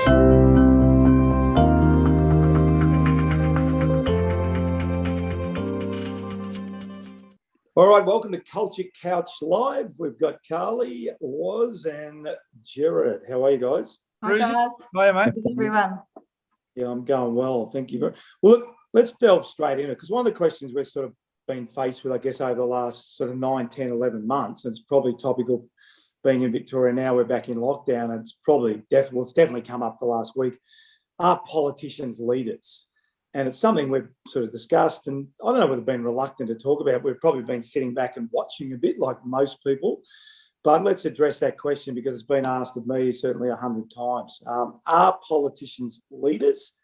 All right, welcome to Culture Couch Live. We've got Carly, Woz, and Jared. How are you guys? Hi guys. Hi, mate. How's everyone? Yeah, I'm going well. Thank you very much. Well, look, let's delve straight into it, because one of the questions we've sort of been faced with, I guess, over the last sort of 9, 10, 11 months, and it's probably topical being in Victoria now, we're back in lockdown, and it's definitely come up the last week. Are politicians leaders? And it's something we've sort of discussed, and I don't know whether we've been reluctant to talk about. We've probably been sitting back and watching a bit like most people. But let's address that question, because it's been asked of me certainly 100 times. Are politicians leaders?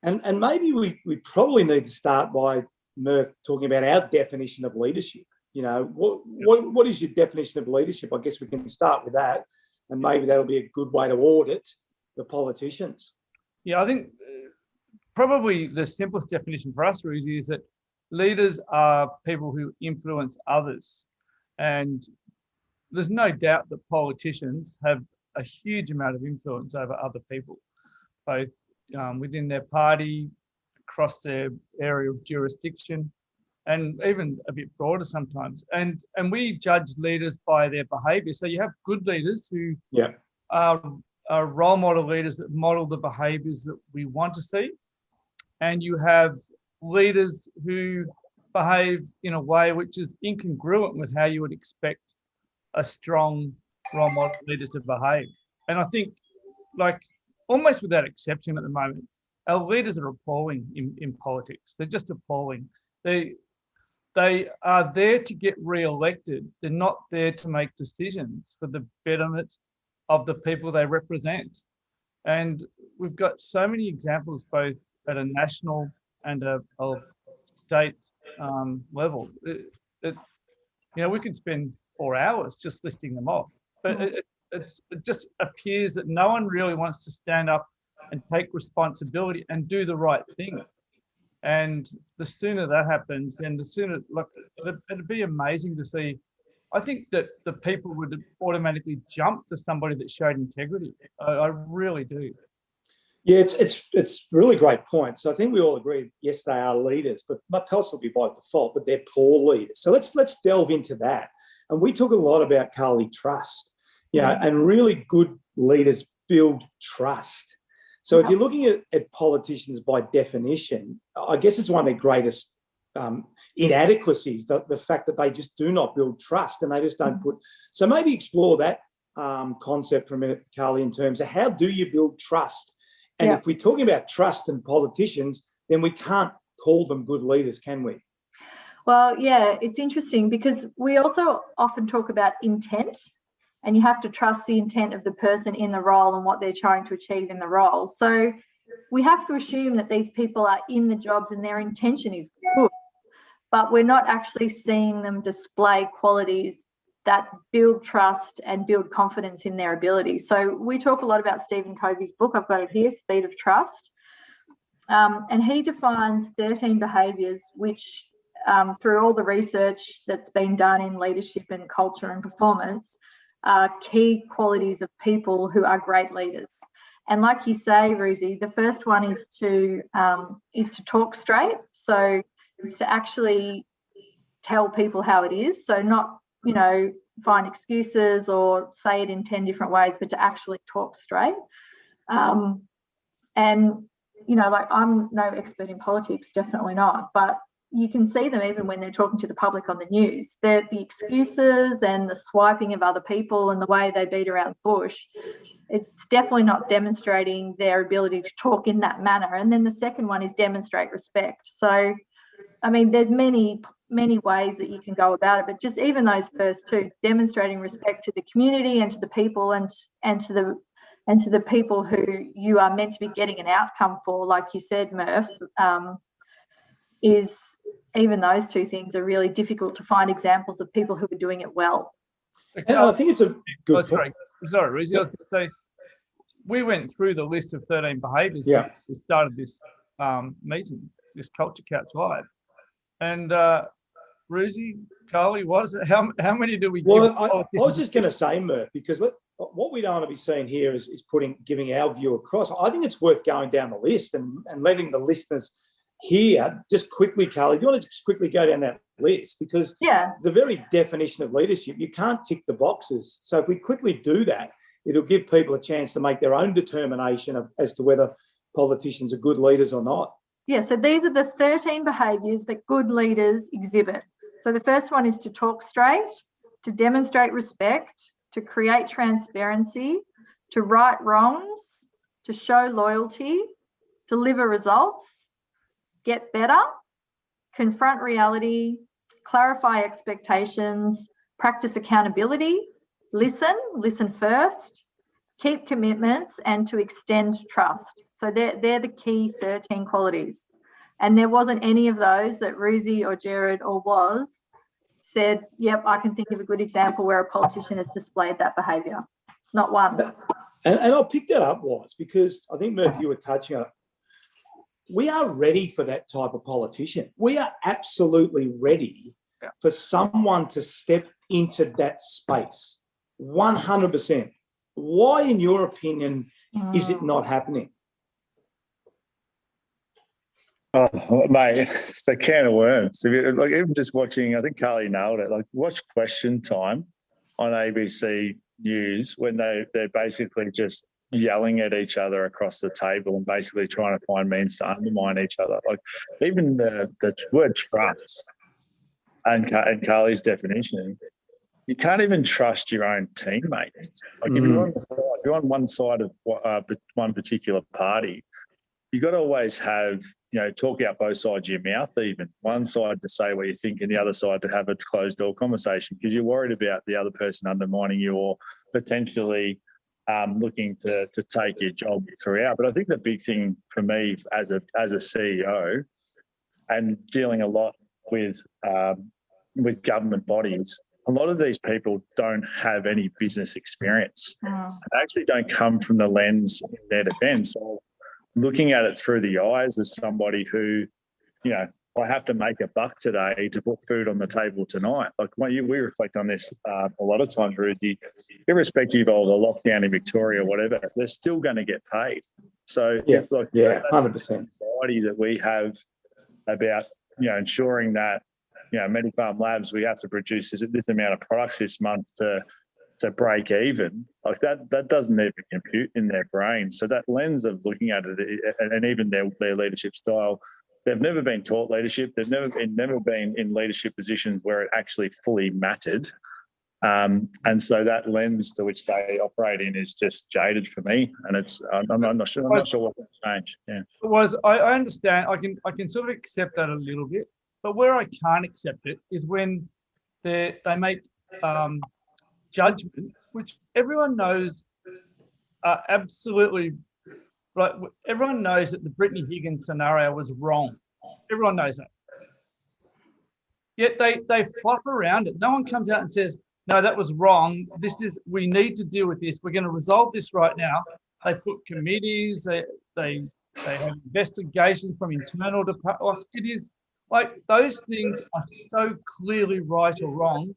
And maybe we probably need to start by, Murph, talking about our definition of leadership. You know, what is your definition of leadership? I guess we can start with that, and maybe that'll be a good way to audit the politicians. Yeah, I think probably the simplest definition for us, Rudy, is that leaders are people who influence others. And there's no doubt that politicians have a huge amount of influence over other people, both within their party, across their area of jurisdiction, and even a bit broader sometimes. And we judge leaders by their behaviour. So you have good leaders who are role model leaders that model the behaviours that we want to see. And you have leaders who behave in a way which is incongruent with how you would expect a strong role model leader to behave. And I think, like, almost without exception at the moment, our leaders are appalling in politics. They're just appalling. They are there to get re-elected. They're not there to make decisions for the betterment of the people they represent. And we've got so many examples, both at a national and a state level. We could spend 4 hours just listing them off, but it just appears that no one really wants to stand up and take responsibility and do the right thing. And the sooner that happens, then the sooner, look, it'd be amazing to see. I think that the people would automatically jump to somebody that showed integrity. I really do. Yeah, it's a really great point. So I think we all agree, yes, they are leaders, but possibly by default, but they're poor leaders. So let's delve into that. And we talk a lot about, Carly, trust. And really good leaders build trust. So if you're looking at politicians by definition, I guess it's one of their greatest inadequacies, the fact that they just do not build trust, and they just don't put. So maybe explore that concept for a minute, Carly, in terms of how do you build trust? And if we're talking about trust in politicians, then we can't call them good leaders, can we? Well, yeah, it's interesting because we also often talk about intent, and you have to trust the intent of the person in the role and what they're trying to achieve in the role. So we have to assume that these people are in the jobs and their intention is good, but we're not actually seeing them display qualities that build trust and build confidence in their ability. So we talk a lot about Stephen Covey's book. I've got it here, Speed of Trust. And he defines 13 behaviours which, through all the research that's been done in leadership and culture and performance, are key qualities of people who are great leaders. And like you say, Ruzi, the first one is to talk straight. So it's to actually tell people how it is. So not, find excuses or say it in 10 different ways, but to actually talk straight. And, like, I'm no expert in politics, definitely not, but you can see them even when they're talking to the public on the news. The excuses and the swiping of other people and the way they beat around the bush, it's definitely not demonstrating their ability to talk in that manner. And then the second one is demonstrate respect. So, I mean, there's many ways that you can go about it, but just even those first two, demonstrating respect to the community and to the people and to the people who you are meant to be getting an outcome for, like you said, Murph, is even those two things are really difficult to find examples of people who are doing it well. And I think it's a good point. Sorry, Ruzi, I was going to say, we went through the list of 13 behaviours when we started this meeting, this Culture Couch Live. And Ruzi, Carly, how many do we give? Well, I was just going to say, Murph, because what we don't want to be seeing here is giving our view across. I think it's worth going down the list and letting the listeners hear just quickly, Carly. Do you want to just quickly go down that list? Because the very definition of leadership, you can't tick the boxes. So if we quickly do that, it'll give people a chance to make their own determination as to whether politicians are good leaders or not. Yeah, so these are the 13 behaviours that good leaders exhibit. So the first one is to talk straight, to demonstrate respect, to create transparency, to right wrongs, to show loyalty, deliver results, get better, confront reality, clarify expectations, practice accountability, listen first, keep commitments, and to extend trust. So they're the key 13 qualities. And there wasn't any of those that Ruzi or Jared or Woz said, yep, I can think of a good example where a politician has displayed that behaviour. Not one. And I'll pick that up, Woz, because I think, Murph, you were touching on it. We are ready for that type of politician. We are absolutely ready for someone to step into that space. 100%. Why, in your opinion, is it not happening? Oh, mate, it's a can of worms. If you, like, even just watching, I think Carly nailed it. Like, watch Question Time on ABC News when they're basically just yelling at each other across the table and basically trying to find means to undermine each other. Like, even the word trust and Carly's definition, you can't even trust your own teammates. Like, if you're on one side of one particular party, you got to always have, talk out both sides of your mouth, even one side to say what you think and the other side to have a closed door conversation, because you're worried about the other person undermining you or potentially looking to take your job throughout. But I think the big thing for me as a CEO and dealing a lot with government bodies, a lot of these people don't have any business experience. They actually don't come from the lens in their defence. So looking at it through the eyes of somebody who, I have to make a buck today to put food on the table tonight. Like, we reflect on this a lot of times, Ruthie, irrespective of the lockdown in Victoria or whatever, they're still going to get paid. So, 100%. Anxiety that we have about, ensuring that, Medifarm Labs, we have to produce this amount of products this month to break even, like that doesn't even compute in their brain. So that lens of looking at it, and even their leadership style, they've never been taught leadership. They've never been in leadership positions where it actually fully mattered. And so that lens to which they operate in is just jaded for me. And I'm not sure what will change. Yeah. I understand. I can sort of accept that a little bit, but where I can't accept it is when they make judgments, which everyone knows are absolutely right. Everyone knows that the Brittany Higgins scenario was wrong. Everyone knows that. Yet they flop around it. No one comes out and says, no, that was wrong. We need to deal with this. We're going to resolve this right now. They put committees, they have investigations from internal departments. It is like those things are so clearly right or wrong.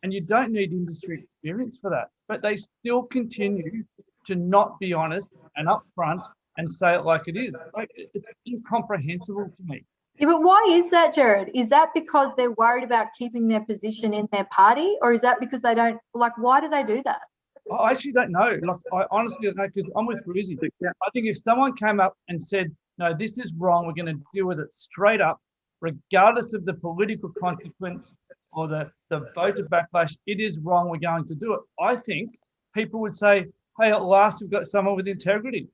And you don't need industry experience for that. But they still continue to not be honest and upfront and say it like it is. Like, it's incomprehensible to me. Yeah, but why is that, Jared? Is that because they're worried about keeping their position in their party? Or is that because they don't, why do they do that? I actually don't know. I honestly don't know, because I'm with Ruzi. I think if someone came up and said, no, this is wrong, we're going to deal with it straight up, regardless of the political consequence or the voter backlash, it is wrong, we're going to do it. I think people would say, hey, at last we've got someone with integrity.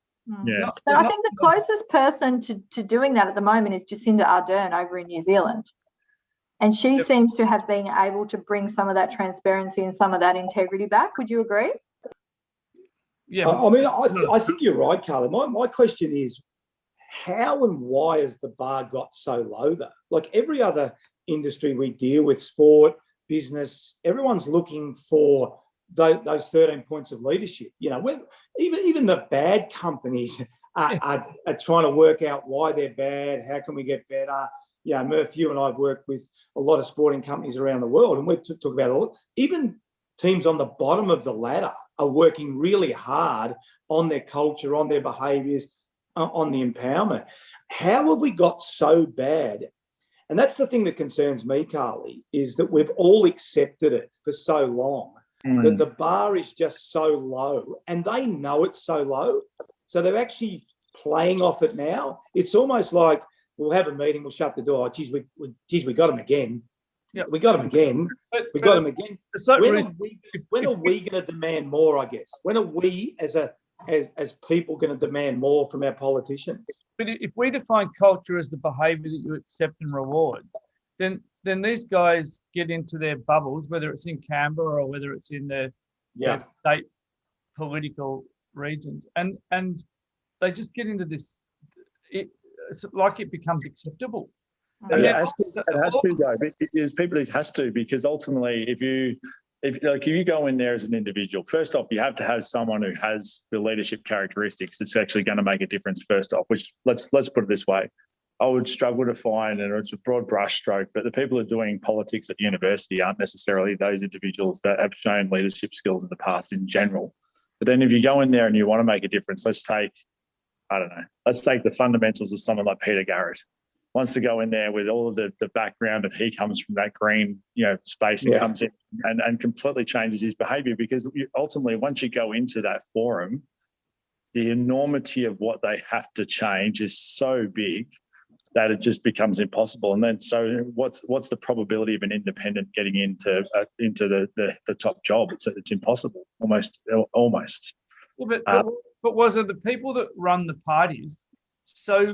Yeah. But I think the closest person to doing that at the moment is Jacinda Ardern over in New Zealand. And she seems to have been able to bring some of that transparency and some of that integrity back. Would you agree? Yeah. I think you're right, Carly. My question is, how and why has the bar got so low though? Like every other industry we deal with, sport, business, everyone's looking for those 13 points of leadership. Even the bad companies are trying to work out why they're bad. How can we get better? Murph, you and I have worked with a lot of sporting companies around the world, and we talk about even teams on the bottom of the ladder are working really hard on their culture, on their behaviours, on the empowerment. How have we got so bad? And that's the thing that concerns me, Carly, is that we've all accepted it for so long that the bar is just so low, and they know it's so low. So they're actually playing off it now. It's almost like we'll have a meeting, we'll shut the door. Oh, geez, we got them again. Yeah. We got them again. We got them again. When are we going to demand more, I guess? When are we as people going to demand more from our politicians? But if we define culture as the behaviour that you accept and reward, then these guys get into their bubbles, whether it's in Canberra or whether it's in their state political regions, and they just get into this. It's like it becomes acceptable. And it has to go. There's people it has to, because ultimately, if you go in there as an individual, first off, you have to have someone who has the leadership characteristics that's actually going to make a difference. First off, which let's put it this way, I would struggle to find, and it's a broad brushstroke, but the people who are doing politics at university aren't necessarily those individuals that have shown leadership skills in the past in general. But then if you go in there and you want to make a difference, let's take the fundamentals of someone like Peter Garrett. Wants to go in there with all of the background of he comes from that green, space and comes in and completely changes his behaviour, because ultimately, once you go into that forum, the enormity of what they have to change is so big that it just becomes impossible. And then, so what's the probability of an independent getting into the top job? It's impossible, almost. Yeah, but was it the people that run the parties so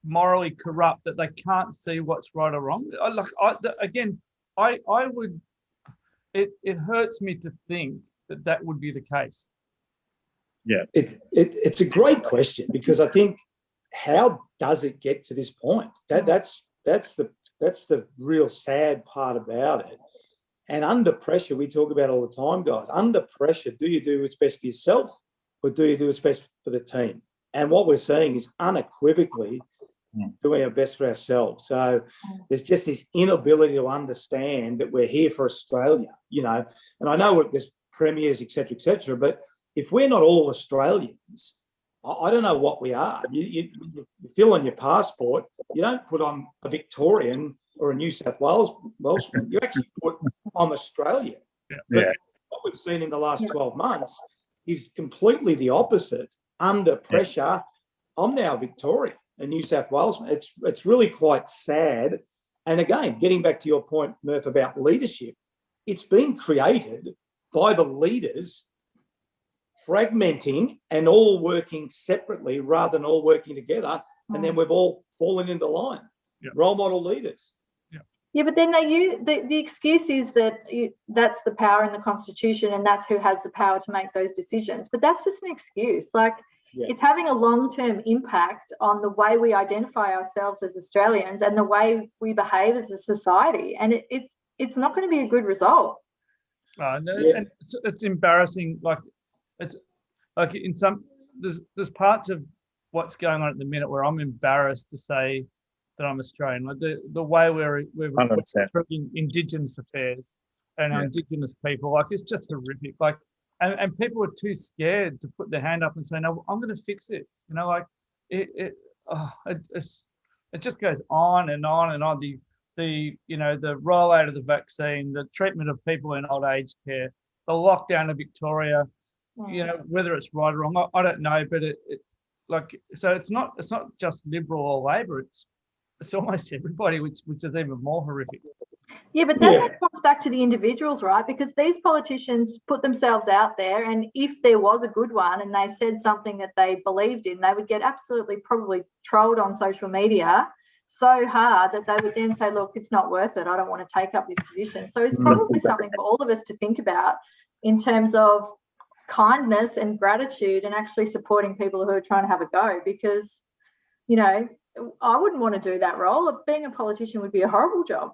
morally corrupt that they can't see what's right or wrong? It hurts me to think that would be the case. Yeah, it's a great question, because I think, how does it get to this point? That's the real sad part about it. And under pressure, we talk about all the time, guys. Under pressure, do you do what's best for yourself, or do you do what's best for the team? And what we're seeing is unequivocally doing our best for ourselves. So there's just this inability to understand that we're here for Australia, And I know there's premiers, et cetera, but if we're not all Australians, I don't know what we are. You fill on your passport, you don't put on a Victorian or a New South Welshman. You actually put I'm Australian. Yeah. But what we've seen in the last 12 months is completely the opposite. Under pressure, I'm now Victorian, a New South Welshman. It's really quite sad. And again, getting back to your point, Murph, about leadership, it's been created by the leaders fragmenting and all working separately rather than all working together. And then we've all fallen into line. Yep. Role model leaders. Yeah, but then the excuse is that that's the power in the Constitution and that's who has the power to make those decisions. But that's just an excuse. It's having a long-term impact on the way we identify ourselves as Australians and the way we behave as a society. And it's not going to be a good result. And it's embarrassing. It's like in some there's parts of what's going on at the minute where I'm embarrassed to say that I'm Australian. Like the way we're treating Indigenous affairs and Indigenous people, it's just horrific. And people are too scared to put their hand up and say, no, I'm going to fix this. It just goes on and on and on. The rollout of the vaccine, the treatment of people in old age care, the lockdown of Victoria. Whether it's right or wrong, I don't know, but so it's not just Liberal or Labor. It's almost everybody, which is even more horrific. Yeah, but that comes back to the individuals, right? Because these politicians put themselves out there, and if there was a good one and they said something that they believed in, they would get absolutely probably trolled on social media so hard that they would then say, look, it's not worth it. I don't want to take up this position. So it's probably something for all of us to think about in terms of kindness and gratitude and actually supporting people who are trying to have a go, because, I wouldn't want to do that role. Being a politician would be a horrible job.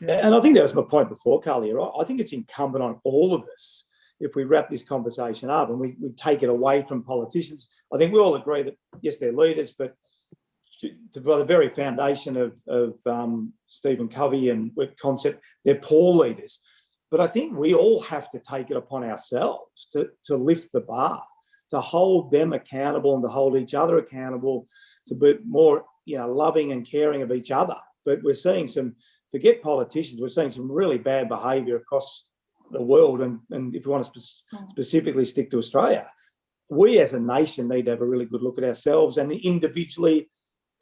And I think that was my point before, Carly, right? I think it's incumbent on all of us, if we wrap this conversation up and we take it away from politicians. I think we all agree that, yes, they're leaders, but by the very foundation of Stephen Covey and concept, they're poor leaders. But I think we all have to take it upon ourselves to lift the bar, to hold them accountable and to hold each other accountable, to be more, loving and caring of each other. But we're seeing forget politicians, we're seeing some really bad behaviour across the world. And if you want to specifically stick to Australia, we as a nation need to have a really good look at ourselves and individually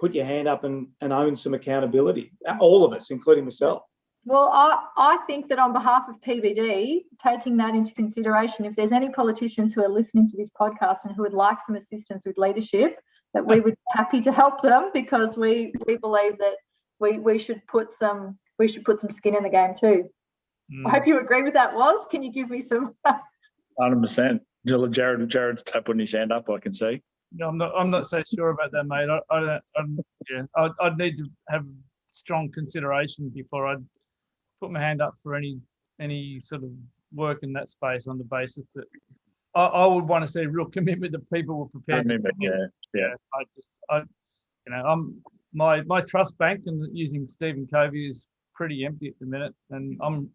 put your hand up and own some accountability. All of us, including myself. Well, I think that on behalf of PBD, taking that into consideration, if there's any politicians who are listening to this podcast and who would like some assistance with leadership, that we would be happy to help them, because we believe that we should put some skin in the game too. I hope you agree with that, Woz. Can you give me some? 100%. Jared's tapping his hand up, I can see. No, I'm not so sure about that, mate. I'd need to have strong consideration before I'd put my hand up for any sort of work in that space, on the basis that I would want to see real commitment that people were prepared to commit. My trust bank and using Stephen Covey is pretty empty at the minute, and I'm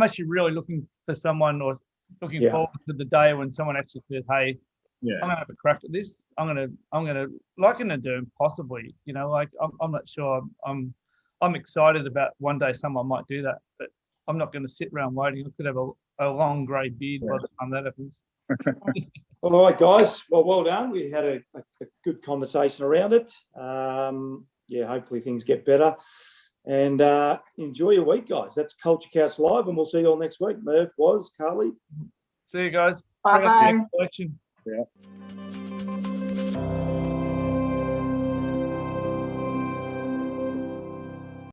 actually really looking for someone, or looking forward to the day when someone actually says, hey, I'm gonna have a crack at this. I'm gonna like in a doom, possibly, I'm not sure. I'm excited about one day someone might do that, but I'm not going to sit around waiting. I could have a long grey beard by the time that happens. All right, guys. Well done. We had a good conversation around it. Hopefully things get better. And enjoy your week, guys. That's Culture Couch Live, and we'll see you all next week. Murph, Woz, Carly. See you guys. Bye-bye. Election. Yeah.